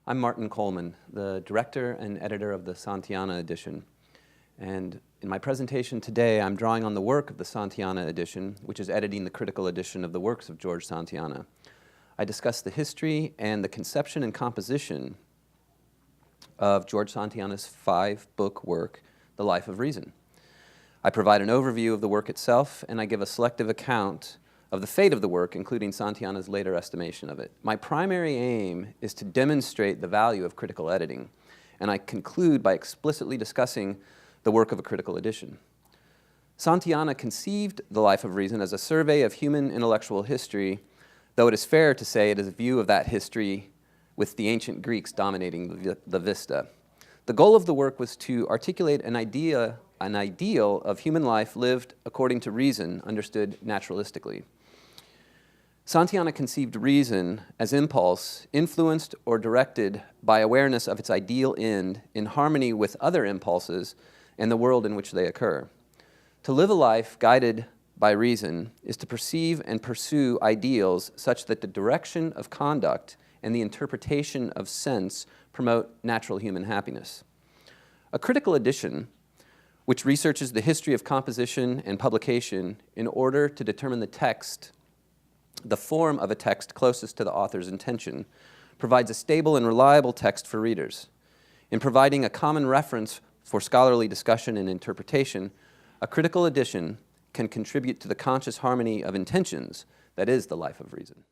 I'm M.A.Coleman, the director and editor of the Santayana Edition. And in my presentation today, I'm drawing on the work of the Santayana Edition, which is editing the critical edition of the works of George Santayana. I discuss the history and the conception and composition of George Santayana's 5-book work, The Life of Reason. I provide an overview of the work itself, and I give a selective account of the fate of the work, including Santayana's later estimation of it. My primary aim is to demonstrate the value of critical editing, and I conclude by explicitly discussing the work of a critical edition. Santayana conceived The Life of Reason as a survey of human intellectual history, though it is fair to say it is a view of that history with the ancient Greeks dominating the vista. The goal of the work was to articulate an ideal of human life lived according to reason, understood naturalistically. Santayana conceived reason as impulse, influenced or directed by awareness of its ideal end in harmony with other impulses and the world in which they occur. To live a life guided by reason is to perceive and pursue ideals such that the direction of conduct and the interpretation of sense promote natural human happiness. A critical edition, which researches the history of composition and publication in order to determine the form of a text closest to the author's intention, provides a stable and reliable text for readers. In providing a common reference for scholarly discussion and interpretation, a critical edition can contribute to the conscious harmony of intentions that is the life of reason.